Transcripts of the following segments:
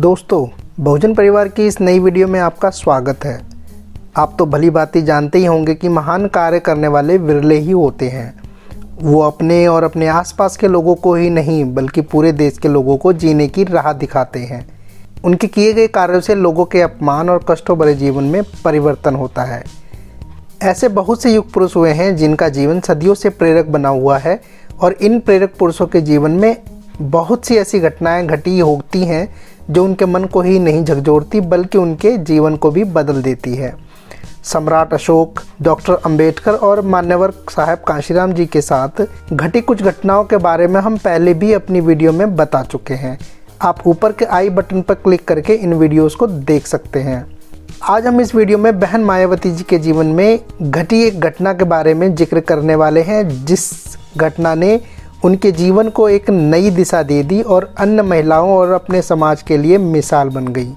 दोस्तों, बहुजन परिवार की इस नई वीडियो में आपका स्वागत है। आप तो भली भांति जानते ही होंगे कि महान कार्य करने वाले विरले ही होते हैं। वो अपने और अपने आसपास के लोगों को ही नहीं बल्कि पूरे देश के लोगों को जीने की राह दिखाते हैं। उनके किए गए कार्यों से लोगों के अपमान और कष्टों भरे जीवन में परिवर्तन होता है। ऐसे बहुत से युग पुरुष हुए हैं जिनका जीवन सदियों से प्रेरक बना हुआ है और इन प्रेरक पुरुषों के जीवन में बहुत सी ऐसी घटनाएं घटी होती हैं जो उनके मन को ही नहीं झकझोरती बल्कि उनके जीवन को भी बदल देती है। सम्राट अशोक, डॉक्टर अंबेडकर और मान्यवर साहब कांशीराम जी के साथ घटी कुछ घटनाओं के बारे में हम पहले भी अपनी वीडियो में बता चुके हैं। आप ऊपर के आई बटन पर क्लिक करके इन वीडियोस को देख सकते हैं। आज हम इस वीडियो में बहन मायावती जी के जीवन में घटी एक घटना के बारे में जिक्र करने वाले हैं, जिस घटना ने उनके जीवन को एक नई दिशा दे दी और अन्य महिलाओं और अपने समाज के लिए मिसाल बन गई।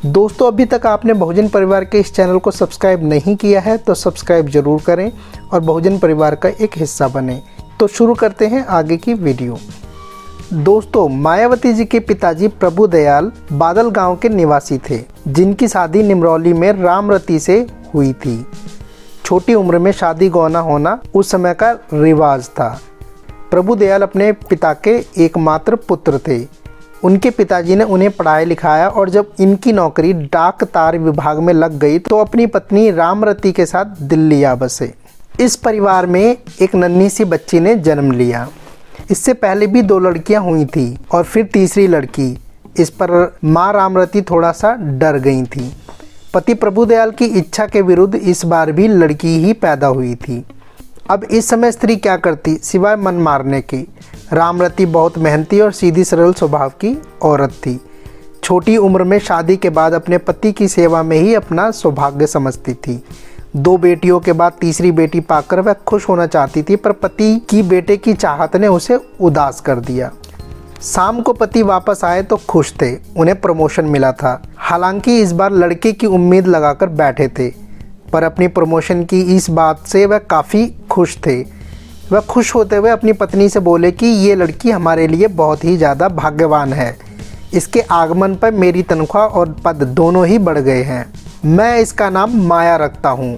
दोस्तों, अभी तक आपने बहुजन परिवार के इस चैनल को सब्सक्राइब नहीं किया है तो सब्सक्राइब जरूर करें और बहुजन परिवार का एक हिस्सा बने। तो शुरू करते हैं आगे की वीडियो। दोस्तों, मायावती जी के पिताजी प्रभु दयाल बादल गांव के निवासी थे, जिनकी शादी निमरौली में रामरती से हुई थी। छोटी उम्र में शादी गौना होना उस समय का रिवाज था। प्रभु दयाल अपने पिता के एकमात्र पुत्र थे। उनके पिताजी ने उन्हें पढ़ाया लिखाया और जब इनकी नौकरी डाक तार विभाग में लग गई तो अपनी पत्नी रामरती के साथ दिल्ली आ बसे। इस परिवार में एक नन्ही सी बच्ची ने जन्म लिया। इससे पहले भी 2 लड़कियां हुई थी और फिर तीसरी लड़की। इस पर माँ रामरती थोड़ा सा डर गई थी। पति प्रभु दयाल की इच्छा के विरुद्ध इस बार भी लड़की ही पैदा हुई थी। अब इस समय स्त्री क्या करती सिवाय मन मारने की। रामरती बहुत मेहनती और सीधी सरल स्वभाव की औरत थी। छोटी उम्र में शादी के बाद अपने पति की सेवा में ही अपना सौभाग्य समझती थी। 2 बेटियों के बाद तीसरी बेटी पाकर वह खुश होना चाहती थी, पर पति की बेटे की चाहत ने उसे उदास कर दिया। शाम को पति वापस आए तो खुश थे, उन्हें प्रमोशन मिला था। हालांकि इस बार लड़के की उम्मीद लगाकर बैठे थे, पर अपनी प्रमोशन की इस बात से वह काफ़ी खुश थे। वह खुश होते हुए अपनी पत्नी से बोले कि ये लड़की हमारे लिए बहुत ही ज़्यादा भाग्यवान है। इसके आगमन पर मेरी तनख्वाह और पद दोनों ही बढ़ गए हैं। मैं इसका नाम माया रखता हूँ।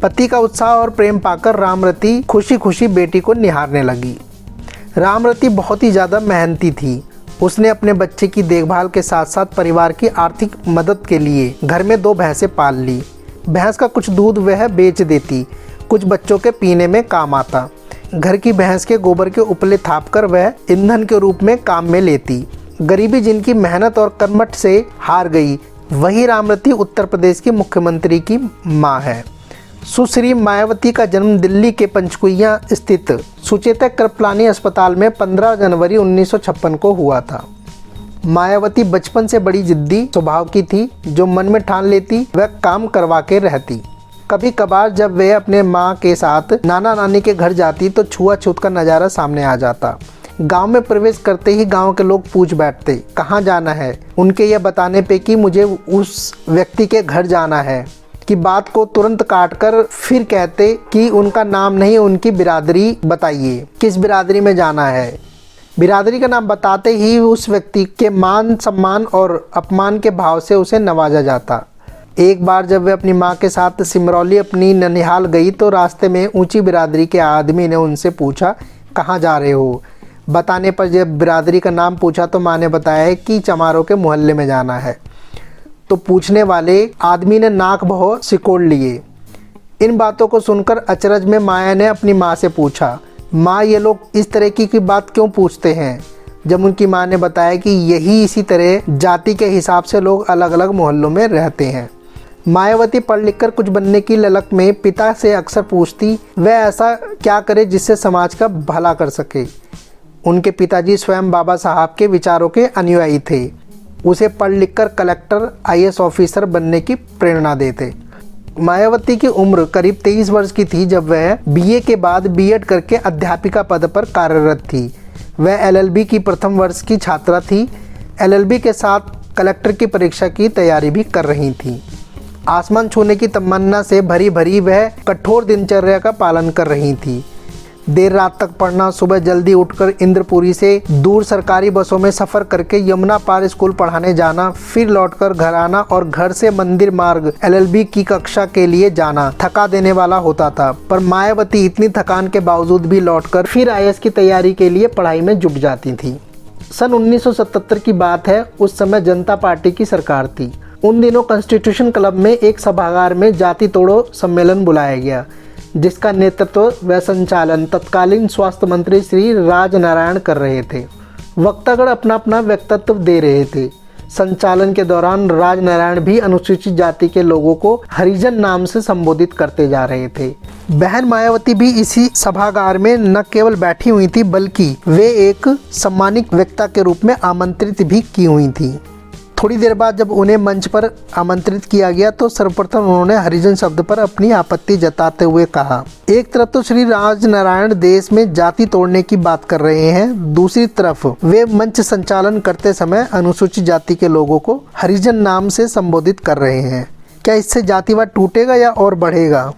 पति का उत्साह और प्रेम पाकर रामरती खुशी खुशी बेटी को निहारने लगी। रामरती बहुत ही ज़्यादा मेहनती थी। उसने अपने बच्चे की देखभाल के साथ साथ परिवार की आर्थिक मदद के लिए घर में 2 भैंसें पाल ली। भैंस का कुछ दूध वह बेच देती, कुछ बच्चों के पीने में काम आता। घर की भैंस के गोबर के उपले थापकर वह ईंधन के रूप में काम में लेती। गरीबी जिनकी मेहनत और कर्मठ से हार गई, वही रामरती उत्तर प्रदेश की मुख्यमंत्री की मां है। सुश्री मायावती का जन्म दिल्ली के पंचकुइया स्थित सुचेता कृपलानी अस्पताल में 15 जनवरी 1956 को हुआ था। मायावती बचपन से बड़ी जिद्दी स्वभाव की थी। जो मन में ठान लेती वह काम करवा के रहती। कभी कभार जब वे अपने माँ के साथ नाना नानी के घर जाती तो छुआछूत का नज़ारा सामने आ जाता। गांव में प्रवेश करते ही गांव के लोग पूछ बैठते, कहाँ जाना है। उनके यह बताने पे कि मुझे उस व्यक्ति के घर जाना है कि बात को तुरंत काटकर फिर कहते कि उनका नाम नहीं, उनकी बिरादरी बताइए, किस बिरादरी में जाना है। बिरादरी का नाम बताते ही उस व्यक्ति के मान सम्मान और अपमान के भाव से उसे नवाजा जाता। एक बार जब वे अपनी माँ के साथ सिमरौली अपनी ननिहाल गई तो रास्ते में ऊंची बिरादरी के आदमी ने उनसे पूछा, कहाँ जा रहे हो। बताने पर जब बिरादरी का नाम पूछा तो माँ ने बताया कि चमारों के मोहल्ले में जाना है। तो पूछने वाले आदमी ने नाक भौं सिकोड़ लिए। इन बातों को सुनकर अचरज में माया ने अपनी माँ से पूछा, माँ ये लोग इस तरह की बात क्यों पूछते हैं। जब उनकी माँ ने बताया कि यही इसी तरह जाति के हिसाब से लोग अलग अलग मोहल्लों में रहते हैं। मायावती पढ़ लिख कर कुछ बनने की ललक में पिता से अक्सर पूछती वह ऐसा क्या करे जिससे समाज का भला कर सके। उनके पिताजी स्वयं बाबा साहब के विचारों के अनुयायी थे। उसे पढ़ लिख कर कलेक्टर IAS ऑफिसर बनने की प्रेरणा देते। मायावती की उम्र करीब 23 वर्ष की थी जब वह BA के बाद B.Ed करके अध्यापिका पद पर कार्यरत थी। वह LLB की प्रथम वर्ष की छात्रा थी। LLB के साथ कलेक्टर की परीक्षा की तैयारी भी कर रही थी। आसमान छूने की तमन्ना से भरी भरी वह कठोर दिनचर्या का पालन कर रही थी। देर रात तक पढ़ना, सुबह जल्दी उठकर इंद्रपुरी से दूर सरकारी बसों में सफर करके यमुना पार स्कूल पढ़ाने जाना, फिर लौटकर घर आना और घर से मंदिर मार्ग LLB की कक्षा के लिए जाना थका देने वाला होता था। पर मायावती इतनी थकान के बावजूद भी लौटकर फिर IAS की तैयारी के लिए पढ़ाई में जुट जाती थी। सन 1977 की बात है। उस समय जनता पार्टी की सरकार थी। उन दिनों कॉन्स्टिट्यूशन क्लब में एक सभागार में जाति तोड़ो सम्मेलन बुलाया गया, जिसका नेतृत्व व संचालन तत्कालीन स्वास्थ्य मंत्री श्री राजनारायण कर रहे थे। वक्तागण अपना अपना वक्तव्य दे रहे थे। संचालन के दौरान राजनारायण भी अनुसूचित जाति के लोगों को हरिजन नाम से संबोधित करते जा रहे थे। बहन मायावती भी इसी सभागार में न केवल बैठी हुई थी, बल्कि वे एक सम्मानित वक्ता के रूप में आमंत्रित भी की हुई थी। थोड़ी देर बाद जब उन्हें मंच पर आमंत्रित किया गया तो सर्वप्रथम उन्होंने हरिजन शब्द पर अपनी आपत्ति जताते हुए कहा, एक तरफ तो श्री राजनारायण देश में जाति तोड़ने की बात कर रहे हैं, दूसरी तरफ वे मंच संचालन करते समय अनुसूचित जाति के लोगों को हरिजन नाम से संबोधित कर रहे हैं। क्या इससे जातिवाद टूटेगा या और बढ़ेगा?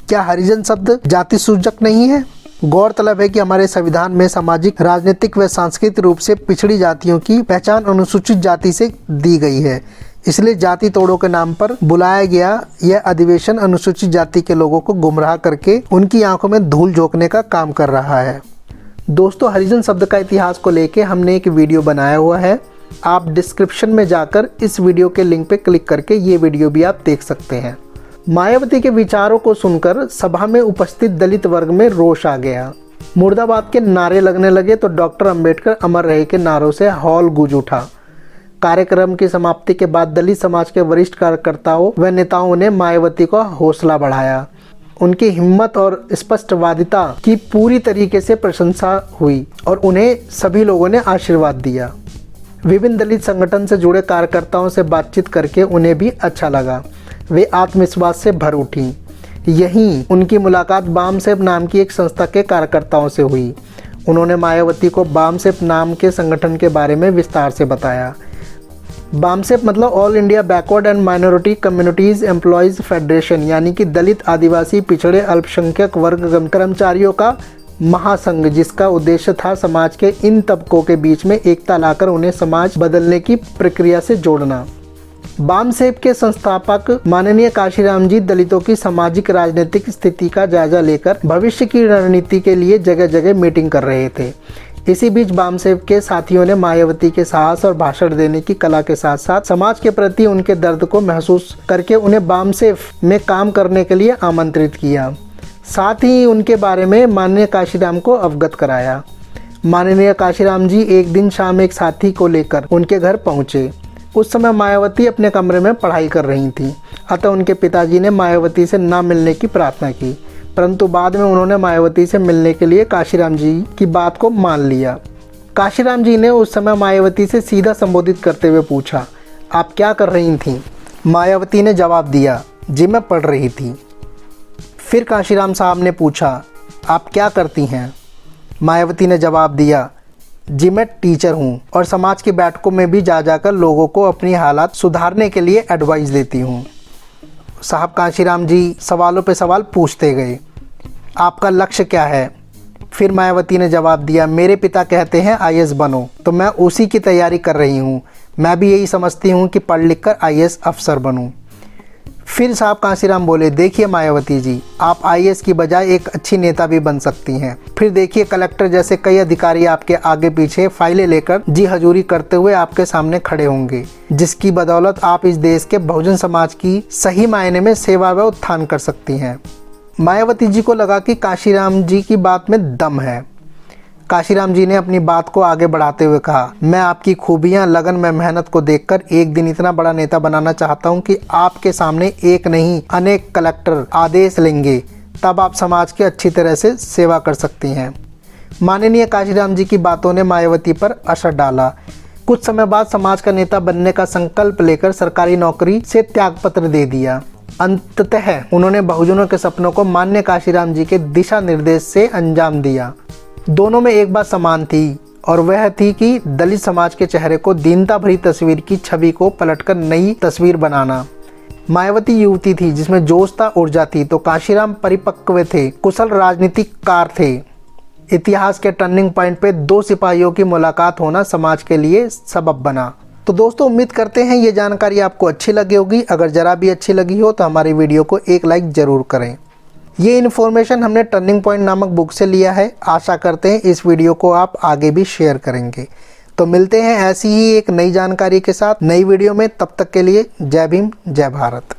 क्या हरिजन शब्द जाति सूचक नहीं है? गौरतलब है कि हमारे संविधान में सामाजिक, राजनीतिक व सांस्कृतिक रूप से पिछड़ी जातियों की पहचान अनुसूचित जाति से दी गई है। इसलिए जाति तोड़ो के नाम पर बुलाया गया यह अधिवेशन अनुसूचित जाति के लोगों को गुमराह करके उनकी आंखों में धूल झोंकने का काम कर रहा है। दोस्तों, हरिजन शब्द का इतिहास को लेके हमने एक वीडियो बनाया हुआ है। आप डिस्क्रिप्शन में जाकर इस वीडियो के लिंक पे क्लिक करके ये वीडियो भी आप देख सकते हैं। मायावती के विचारों को सुनकर सभा में उपस्थित दलित वर्ग में रोष आ गया। मुर्दाबाद के नारे लगने लगे तो डॉक्टर अंबेडकर अमर रहे के नारों से हॉल गूंज उठा। कार्यक्रम की समाप्ति के बाद दलित समाज के वरिष्ठ कार्यकर्ताओं व नेताओं ने मायावती का हौसला बढ़ाया। उनकी हिम्मत और स्पष्टवादिता की पूरी तरीके से प्रशंसा हुई और उन्हें सभी लोगों ने आशीर्वाद दिया। विभिन्न दलित संगठन से जुड़े कार्यकर्ताओं से बातचीत करके उन्हें भी अच्छा लगा। वे आत्मविश्वास से भर उठी। यहीं उनकी मुलाकात बामसेफ नाम की एक संस्था के कार्यकर्ताओं से हुई। उन्होंने मायावती को बामसेफ नाम के संगठन के बारे में विस्तार से बताया। बामसेफ मतलब all India backward and minority communities employees federation, यानी कि दलित, आदिवासी, पिछड़े, अल्पसंख्यक वर्ग कर्मचारियों का महासंघ, जिसका उद्देश्य था समाज के इन तबकों के बीच में एकता लाकर उन्हें समाज बदलने की प्रक्रिया से जोड़ना। बामसेफ के संस्थापक माननीय काशीराम जी दलितों की सामाजिक राजनीतिक स्थिति का जायजा लेकर भविष्य की रणनीति के लिए जगह जगह मीटिंग कर रहे थे। इसी बीच बामसेफ के साथियों ने मायावती के साहस और भाषण देने की कला के साथ साथ समाज के प्रति उनके दर्द को महसूस करके उन्हें बामसेफ में काम करने के लिए आमंत्रित किया। साथ ही उनके बारे में माननीय काशीराम को अवगत कराया। माननीय काशीराम जी एक दिन शाम एक साथी को लेकर उनके घर पहुंचे। उस समय मायावती अपने कमरे में पढ़ाई कर रही थी, अतः उनके पिताजी ने मायावती से ना मिलने की प्रार्थना की, परंतु बाद में उन्होंने मायावती से मिलने के लिए काशीराम जी की बात को मान लिया। काशीराम जी ने उस समय मायावती से सीधा संबोधित करते हुए पूछा, आप क्या कर रही थीं? मायावती ने जवाब दिया, जी मैं पढ़ रही थी। फिर काशीराम साहब ने पूछा, आप क्या करती हैं? मायावती ने जवाब दिया, जी मैं टीचर हूँ और समाज की बैठकों में भी जा जाकर लोगों को अपनी हालात सुधारने के लिए एडवाइस देती हूँ। साहब काशीराम जी सवालों पे सवाल पूछते गए, आपका लक्ष्य क्या है? फिर मायावती ने जवाब दिया, मेरे पिता कहते हैं IAS बनो, तो मैं उसी की तैयारी कर रही हूँ। मैं भी यही समझती हूँ कि पढ़ लिख कर IAS अफसर बनूँ। फिर साहब काशीराम बोले, देखिए मायावती जी, आप IAS की बजाय एक अच्छी नेता भी बन सकती हैं। फिर देखिए कलेक्टर जैसे कई अधिकारी आपके आगे पीछे फाइलें लेकर जी हजूरी करते हुए आपके सामने खड़े होंगे, जिसकी बदौलत आप इस देश के बहुजन समाज की सही मायने में सेवा व उत्थान कर सकती हैं। मायावती जी को लगा कि काशीराम जी की बात में दम है। काशीराम जी ने अपनी बात को आगे बढ़ाते हुए कहा, मैं आपकी खूबियां, लगन में मेहनत को देखकर एक दिन इतना बड़ा नेता बनाना चाहता हूं कि आपके सामने एक नहीं अनेक कलेक्टर आदेश लेंगे, तब आप समाज की अच्छी तरह से सेवा कर सकती हैं। माननीय काशीराम जी की बातों ने मायावती पर असर डाला। कुछ समय बाद समाज का नेता बनने का संकल्प लेकर सरकारी नौकरी से त्यागपत्र दे दिया। अंततः उन्होंने बहुजनों के सपनों को माननीय काशीराम जी के दिशा निर्देश से अंजाम दिया। दोनों में एक बात समान थी और वह थी कि दलित समाज के चेहरे को दीनता भरी तस्वीर की छवि को पलटकर नई तस्वीर बनाना। मायावती युवती थी जिसमें जोश था, ऊर्जा थी, तो काशीराम परिपक्व थे, कुशल राजनीतिककार थे। इतिहास के टर्निंग पॉइंट पे दो सिपाहियों की मुलाकात होना समाज के लिए सबब बना। तो दोस्तों उम्मीद करते हैं ये जानकारी आपको अच्छी लगी होगी। अगर ज़रा भी अच्छी लगी हो तो हमारी वीडियो को एक लाइक ज़रूर करें। ये इन्फॉर्मेशन हमने टर्निंग पॉइंट नामक बुक से लिया है। आशा करते हैं इस वीडियो को आप आगे भी शेयर करेंगे। तो मिलते हैं ऐसी ही एक नई जानकारी के साथ नई वीडियो में। तब तक के लिए जय भीम, जय भारत।